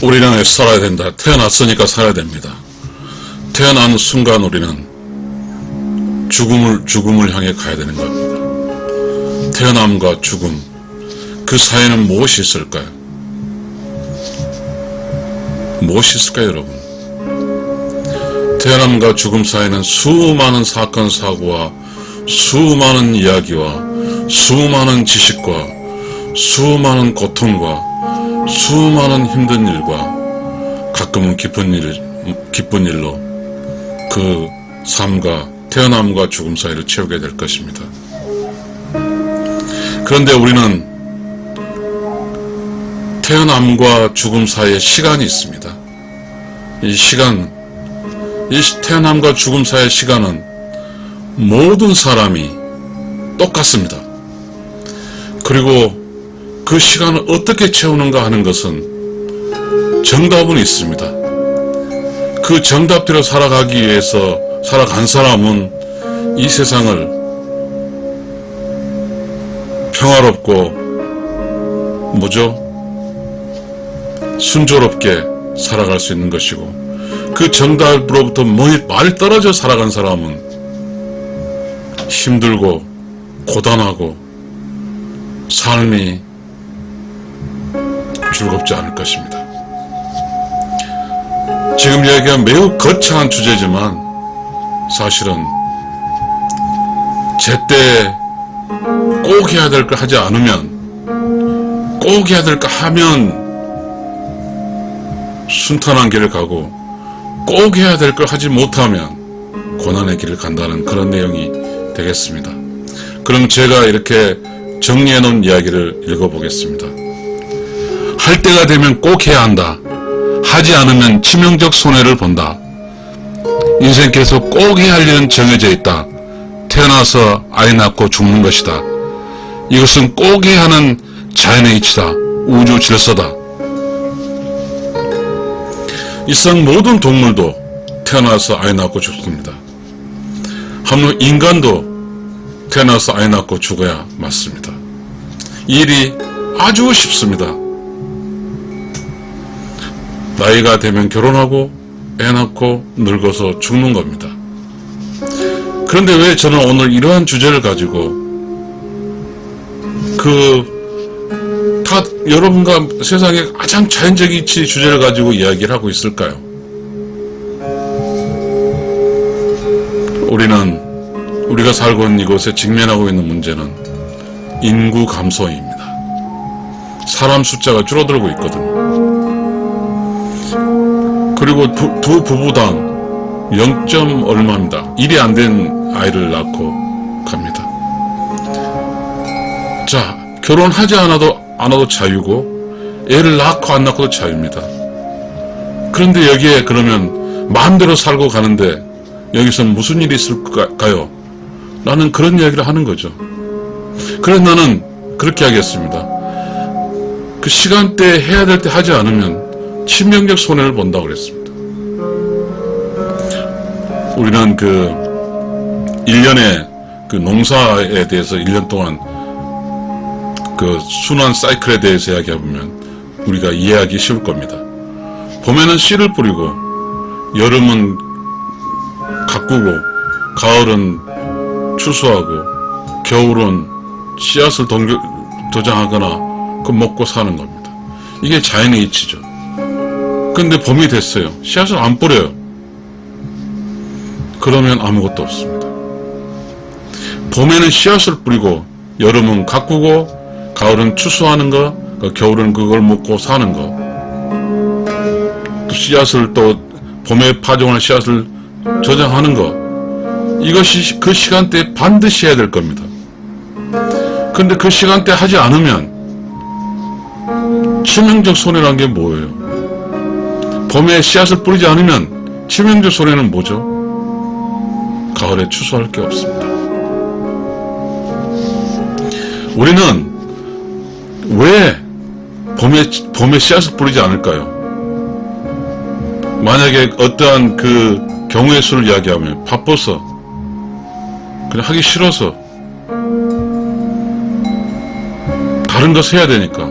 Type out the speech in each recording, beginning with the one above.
우리는 살아야 된다. 태어났으니까 살아야 됩니다. 태어난 순간 우리는 죽음을 향해 가야 되는 겁니다. 태어남과 죽음, 그 사이에는 무엇이 있을까요? 무엇이 있을까요, 여러분? 태어남과 죽음 사이에는 수많은 사건, 사고와 수많은 이야기와 수많은 지식과 수많은 고통과 수많은 힘든 일과 가끔은 기쁜 일로 그 삶과 태어남과 죽음 사이를 채우게 될 것입니다. 그런데 우리는 태어남과 죽음 사이에 시간이 있습니다. 이 태어남과 죽음 사이의 시간은 모든 사람이 똑같습니다. 그리고 그 시간을 어떻게 채우는가 하는 것은 정답은 있습니다. 그 정답대로 살아가기 위해서 살아간 사람은 이 세상을 평화롭고 순조롭게 살아갈 수 있는 것이고, 그 정답으로부터 많이 떨어져 살아간 사람은 힘들고 고단하고 삶이 즐겁지 않을 것입니다. 지금 이야기한 매우 거창한 주제지만 사실은 제때 꼭 해야 될 걸 하지 않으면, 꼭 해야 될 걸 하면 순탄한 길을 가고, 꼭 해야 될 걸 하지 못하면 고난의 길을 간다는 그런 내용이 되겠습니다. 그럼 제가 이렇게 정리해 놓은 이야기를 읽어보겠습니다. 할 때가 되면 꼭 해야 한다. 하지 않으면 치명적 손해를 본다. 인생께서 꼭 해야 할 일은 정해져 있다. 태어나서 아이 낳고 죽는 것이다. 이것은 꼭 해야 하는 자연의 이치다. 우주 질서다. 이 세상 모든 동물도 태어나서 아이 낳고 죽습니다. 하물며 인간도 태어나서 아이 낳고 죽어야 맞습니다. 이 일이 아주 쉽습니다. 나이가 되면 결혼하고 애 낳고 늙어서 죽는 겁니다. 그런데 왜 저는 오늘 이러한 주제를 가지고 여러분과 세상의 가장 자연적인 이치 주제를 가지고 이야기를 하고 있을까요? 우리가 살고 있는 이곳에 직면하고 있는 문제는 인구 감소입니다. 사람 숫자가 줄어들고 있거든요. 그리고 두 부부당 0. 얼마입니다. 1이 안 된 아이를 낳고 갑니다. 자, 결혼하지 않아도 자유고, 애를 낳고 안 낳고도 자유입니다. 그런데 여기에 그러면 마음대로 살고 가는데 여기서 무슨 일이 있을까요? 나는 그런 이야기를 하는 거죠. 그래서 나는 그렇게 하겠습니다. 그 시간대에 해야 될 때 하지 않으면 치명적 손해를 본다고 그랬습니다. 우리는 1년에 농사에 대해서 1년 동안 순환 사이클에 대해서 이야기해보면 우리가 이해하기 쉬울 겁니다. 봄에는 씨를 뿌리고, 여름은 가꾸고, 가을은 추수하고, 겨울은 씨앗을 도장하거나 먹고 사는 겁니다. 이게 자연의 이치죠. 근데 봄이 됐어요. 씨앗을 안 뿌려요. 그러면 아무것도 없습니다. 봄에는 씨앗을 뿌리고, 여름은 가꾸고, 가을은 추수하는 거, 겨울은 그걸 먹고 사는 거. 또 씨앗을 봄에 파종할 씨앗을 저장하는 거. 이것이 그 시간대에 반드시 해야 될 겁니다. 근데 그 시간대에 하지 않으면 치명적 손해란 게 뭐예요? 봄에 씨앗을 뿌리지 않으면 치명적 손해는 뭐죠? 가을에 추수할 게 없습니다. 우리는 왜 봄에 씨앗을 뿌리지 않을까요? 만약에 어떠한 경우의 수를 이야기하면 바빠서, 그냥 하기 싫어서, 다른 것을 해야 되니까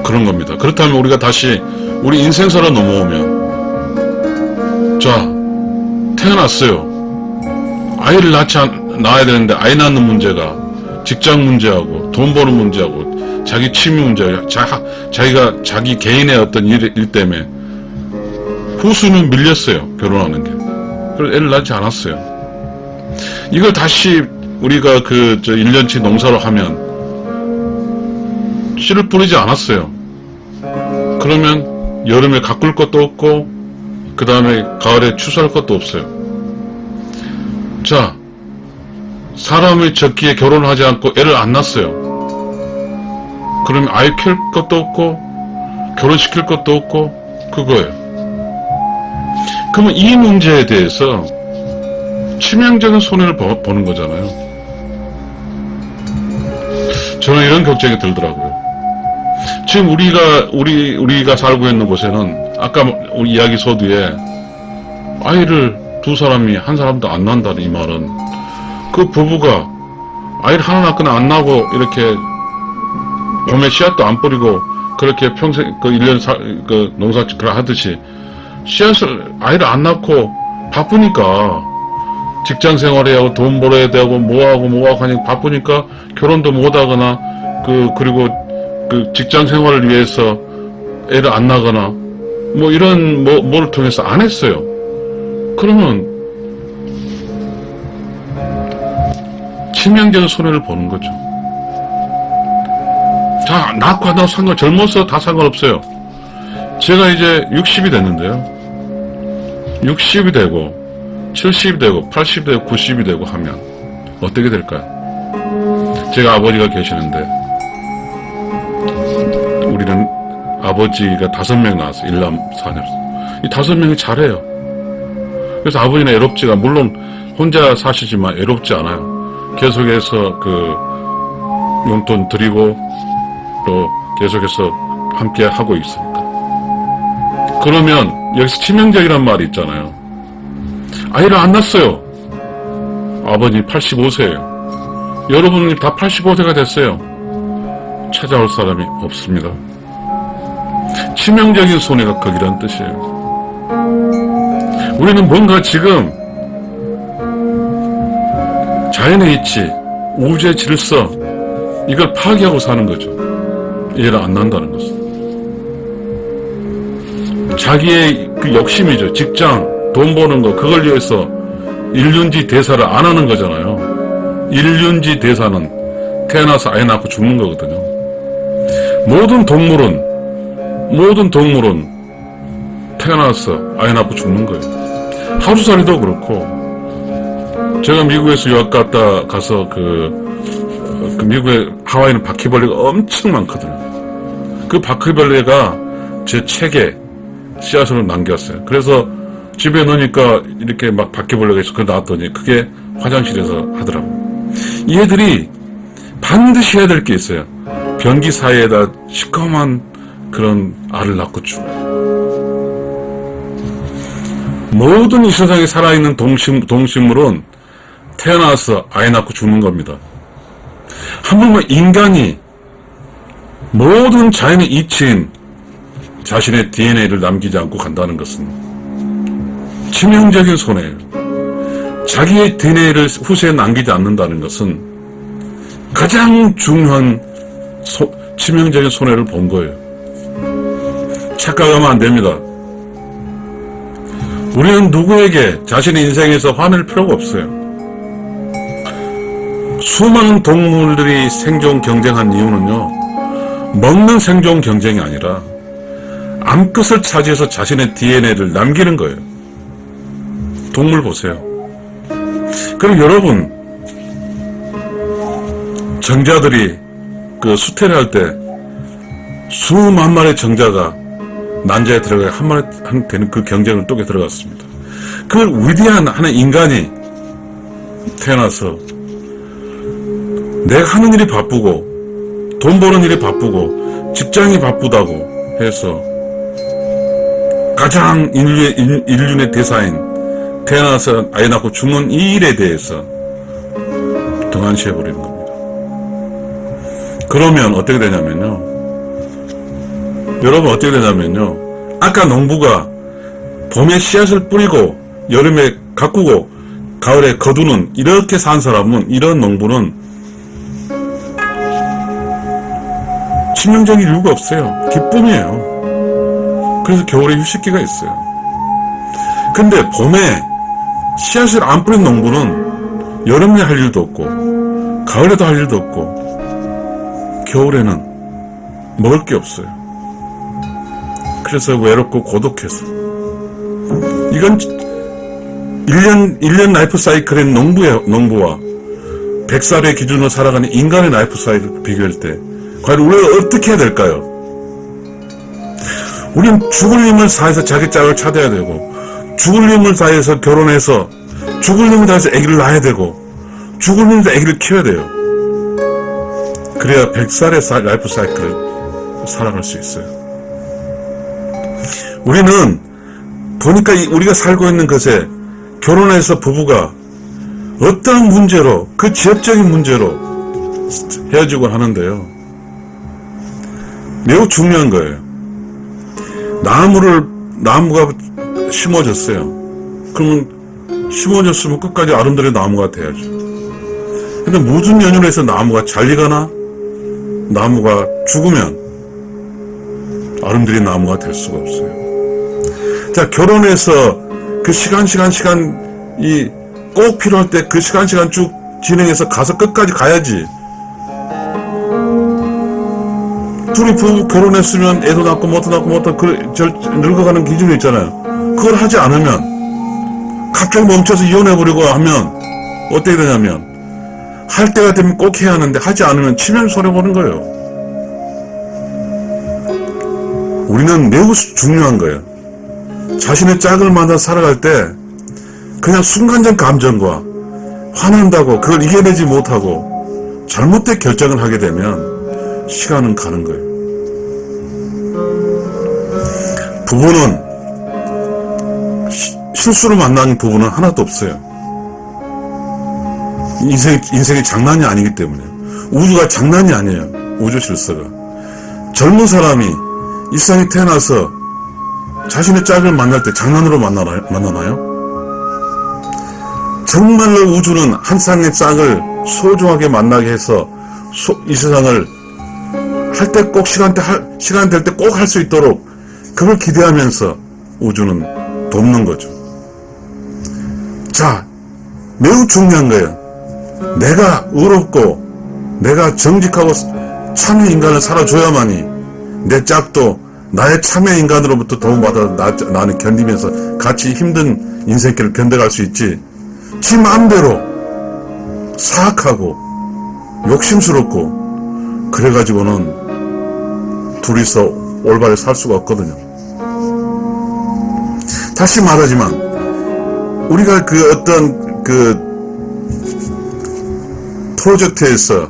그런 겁니다. 그렇다면 우리가 다시 우리 인생사로 넘어오면, 자, 태어났어요. 아이를 낳아야 되는데 아이 낳는 문제가 직장 문제하고 돈 버는 문제하고 자기 취미 문제하고 자기가 자기 개인의 어떤 일 때문에 후수는 밀렸어요. 결혼하는 게. 그래서 애를 낳지 않았어요. 이걸 다시 우리가 1년치 농사로 하면 씨를 뿌리지 않았어요. 그러면 여름에 가꿀 것도 없고 그 다음에 가을에 추수할 것도 없어요. 자, 사람의 적기에 결혼을 하지 않고 애를 안 낳았어요. 그러면 아이 키울 것도 없고 결혼시킬 것도 없고 그거예요. 그러면 이 문제에 대해서 치명적인 손해를 보는 거잖아요. 저는 이런 걱정이 들더라고요. 지금 우리가 살고 있는 곳에는 아까 우리 이야기 서두에 아이를 두 사람이 한 사람도 안 낳는다는 이 말은 그 부부가 아이를 하나 낳거나 안 낳고 이렇게 봄에 씨앗도 안 뿌리고 그렇게 평생 1년 농사를 하듯이 아이를 안 낳고 바쁘니까 직장 생활해야 하고 돈 벌어야 되고 뭐하고 하니 바쁘니까 결혼도 못하거나 그리고 직장 생활을 위해서 애를 안 낳거나 뭐 이런 뭐를 통해서 안 했어요. 그러면 치명적인 손해를 보는 거죠. 다 낳고 안 낳고 젊어서 다 상관없어요. 제가 이제 60이 됐는데요. 60이 되고 70이 되고 80이 되고 90이 되고 하면 어떻게 될까요? 제가 아버지가 계시는데 우리는 아버지가 5명 낳았어요. 1남 4녀. 이 5명이 잘해요. 그래서 아버지는 애롭지가, 물론 혼자 사시지만 애롭지 않아요. 계속해서 용돈 드리고 또 계속해서 함께 하고 있으니까. 그러면 여기서 치명적이란 말이 있잖아요. 아이를 안 낳았어요. 아버님 85세예요. 여러분이 다 85세가 됐어요. 찾아올 사람이 없습니다. 치명적인 손해가 거기란 뜻이에요. 우리는 뭔가 지금 자연의 이치, 우주의 질서 이걸 파괴하고 사는 거죠. 애를 안 낳는다는 것은. 자기의 욕심이죠. 직장, 돈 버는 거 그걸 위해서 일륜지 대사를 안 하는 거잖아요. 일륜지 대사는 태어나서 아이 낳고 죽는 거거든요. 모든 동물은 태어나서 아이 낳고 죽는 거예요. 하루살이도 그렇고, 제가 미국에서 유학 갔다 가서 미국의 하와이는 바퀴벌레가 엄청 많거든요. 그 바퀴벌레가 제 책에 씨앗으로 남겼어요. 그래서 집에 넣으니까 이렇게 막 바퀴벌레가 있어. 그걸 놨더니 그게 화장실에서 하더라고요. 이 애들이 반드시 해야 될 게 있어요. 변기 사이에다 시커먼 그런 알을 낳고 죽어요. 모든 이 세상에 살아있는 동식물은 태어나서 아이 낳고 죽는 겁니다. 한번만 인간이 모든 자연의 이치인 자신의 DNA를 남기지 않고 간다는 것은 치명적인 손해예요. 자기의 DNA를 후세에 남기지 않는다는 것은 가장 중요한 치명적인 손해를 본 거예요. 착각하면 안 됩니다. 우리는 누구에게 자신의 인생에서 화낼 필요가 없어요. 수많은 동물들이 생존 경쟁한 이유는요, 먹는 생존 경쟁이 아니라 암끝을 차지해서 자신의 DNA를 남기는 거예요. 동물 보세요. 그럼 여러분, 정자들이 수태를 할 때 수만 마리의 정자가 난자에 들어가야 한 마리 되는 그 경쟁을 똑에 들어갔습니다. 그 위대한 하는 인간이 태어나서 내가 하는 일이 바쁘고 돈 버는 일이 바쁘고 직장이 바쁘다고 해서 가장 인륜의 대사인 태어나서 아이 낳고 죽는 이 일에 대해서 등한시해버리는 겁니다. 그러면 어떻게 되냐면요, 여러분 어떻게 되냐면요, 아까 농부가 봄에 씨앗을 뿌리고 여름에 가꾸고 가을에 거두는 이렇게 산 사람은, 이런 농부는 치명적인 이유가 없어요. 기쁨이에요. 그래서 겨울에 휴식기가 있어요. 근데 봄에 씨앗을 안 뿌린 농부는 여름에 할 일도 없고 가을에도 할 일도 없고 겨울에는 먹을 게 없어요. 그래서 외롭고 고독해서, 이건 1년 라이프 사이클의 농부와 100살의 기준으로 살아가는 인간의 라이프 사이클을 비교할 때 과연 우리가 어떻게 해야 될까요? 우리는 죽을 힘을 다해서 자기 짝을 찾아야 되고, 죽을 힘을 다해서 결혼해서, 죽을 힘을 다해서 아기를 낳아야 되고, 죽을 힘을 다해서 아기를 키워야 돼요. 그래야 100살의 라이프 사이클을 살아갈 수 있어요. 우리는 보니까 우리가 살고 있는 것에 결혼해서 부부가 어떤 문제로, 그 지역적인 문제로 헤어지곤 하는데요, 매우 중요한 거예요. 나무가 심어졌어요. 그러면 심어졌으면 끝까지 아름드레 나무가 돼야죠. 근데 무슨 연유로 해서 나무가 잘리거나 나무가 죽으면 아름드레 나무가 될 수가 없어요. 자, 결혼해서 그 시간 꼭 필요할 때 그 시간 쭉 진행해서 가서 끝까지 가야지. 둘이 부부 결혼했으면 애도 낳고 뭐도 늙어가는 기준이 있잖아요. 그걸 하지 않으면, 갑자기 멈춰서 이혼해버리고 하면 어떻게 되냐면, 할 때가 되면 꼭 해야 하는데 하지 않으면 치명 손해보는 거예요. 우리는 매우 중요한 거예요. 자신의 짝을 만나 살아갈 때 그냥 순간적 감정과 화난다고 그걸 이겨내지 못하고 잘못된 결정을 하게 되면 시간은 가는 거예요. 부부는 실수로 만난 부부는 하나도 없어요. 인생이 장난이 아니기 때문에. 우주가 장난이 아니에요. 우주 질서가. 젊은 사람이 이 세상에 태어나서 자신의 짝을 만날 때 장난으로 만나나요? 정말로 우주는 한 쌍의 짝을 소중하게 만나게 해서 이 세상을 할 때 꼭 시간 될 때 꼭 할 수 있도록 그걸 기대하면서 우주는 돕는 거죠. 자, 매우 중요한 거예요. 내가 의롭고 내가 정직하고 참의 인간을 살아줘야만이 내 짝도 나의 참의 인간으로부터 도움받아 나는 견디면서 같이 힘든 인생길을 견뎌갈 수 있지. 지 마음대로 사악하고 욕심스럽고 그래가지고는 둘이서 올바르게 살 수가 없거든요. 다시 말하지만 우리가 어떤 프로젝트에서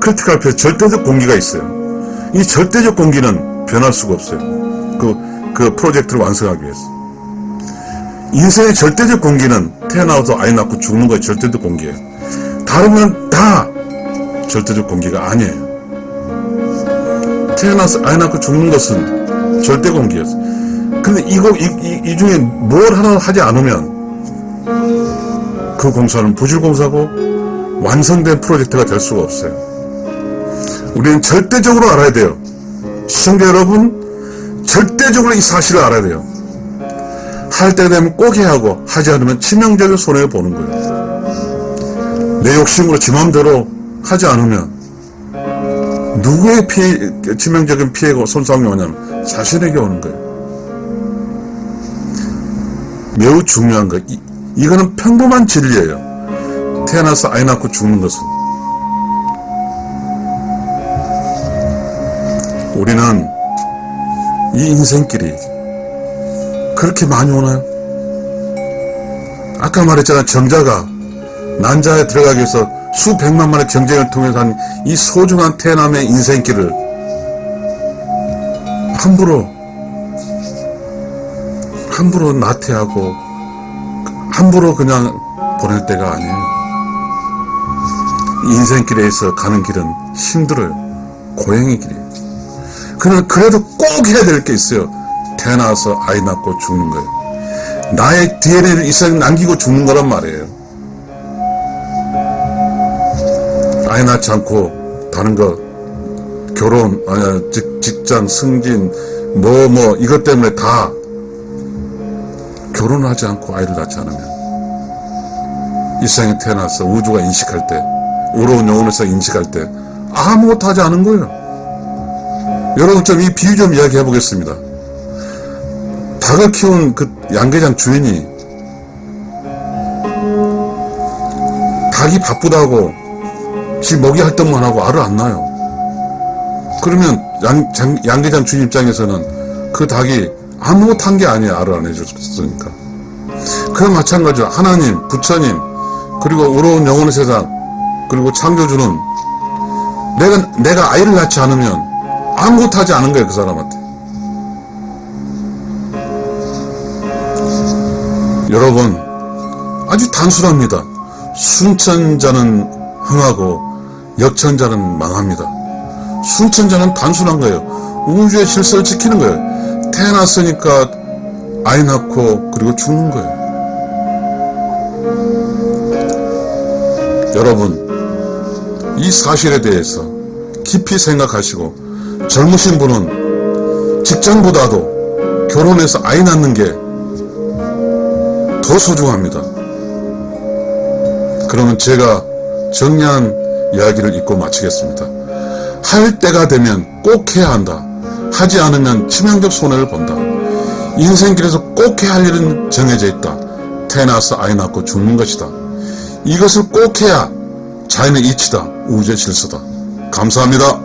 크리티컬 페이스, 절대적 공기가 있어요. 이 절대적 공기는 변할 수가 없어요. 그 프로젝트를 완성하기 위해서. 인생의 절대적 공기는 태어나서 아이 낳고 죽는 거에 절대적 공기예요. 다른 건 다 절대적 공기가 아니에요. 태어나서 아이 낳고 죽는 것은 절대 공기였어요. 근데 이 중에 뭘 하나 하지 않으면 그 공사는 부실공사고 완성된 프로젝트가 될 수가 없어요. 우리는 절대적으로 알아야 돼요. 시청자 여러분, 절대적으로 이 사실을 알아야 돼요. 할 때 되면 꼭 해야 하고 하지 않으면 치명적인 손해를 보는 거예요. 내 욕심으로 지 마음대로 하지 않으면 누구의 치명적인 피해가 손상이 오냐면 자신에게 오는 거예요. 매우 중요한 거예요. 이거는 평범한 진리예요. 태어나서 아이 낳고 죽는 것은. 우리는 이 인생길이 그렇게 많이 오나요? 아까 말했잖아. 정자가 난자에 들어가기 위해서 수백만만의 경쟁을 통해서 한 이 소중한 태어남의 인생길을 함부로 나태하고 함부로 그냥 보낼 때가 아니에요. 인생길에서 가는 길은 힘들어요. 고행의 길이에요. 그래도 꼭 해야 될 게 있어요. 태어나서 아이 낳고 죽는 거예요. 나의 DNA를 이 세상에 남기고 죽는 거란 말이에요. 아이 낳지 않고 다른 거 결혼, 직장, 승진, 이것 때문에 다 결혼하지 않고 아이를 낳지 않으면 이 세상에 태어나서 우주가 인식할 때, 의로운 영혼에서 인식할 때 아무것도 하지 않은 거예요. 여러분 좀 이 비유 좀 이야기해 보겠습니다. 닭을 키운 그 양계장 주인이 닭이 바쁘다고 지 먹이 활동만 하고 알을 안 낳아요. 그러면 양계장 주인 입장에서는 그 닭이 아무것도 한 게 아니에요. 알을 안 해줬으니까. 그와 마찬가지로 하나님, 부처님, 그리고 의로운 영혼의 세상, 그리고 창조주는 내가 아이를 낳지 않으면 아무것도 하지 않은 거예요. 그 사람한테. 여러분 아주 단순합니다. 순천자는 흥하고 역천자는 망합니다. 순천자는 단순한 거예요. 우주의 질서를 지키는 거예요. 태어났으니까 아이 낳고 그리고 죽는 거예요. 여러분 이 사실에 대해서 깊이 생각하시고 젊으신 분은 직장보다도 결혼해서 아이 낳는 게 더 소중합니다. 그러면 제가 정리한 이야기를 잊고 마치겠습니다. 할 때가 되면 꼭 해야 한다. 하지 않으면 치명적 손해를 본다. 인생길에서 꼭 해야 할 일은 정해져 있다. 태어나서 아이 낳고 죽는 것이다. 이것을 꼭 해야 자연의 이치다. 우주의 질서다. 감사합니다.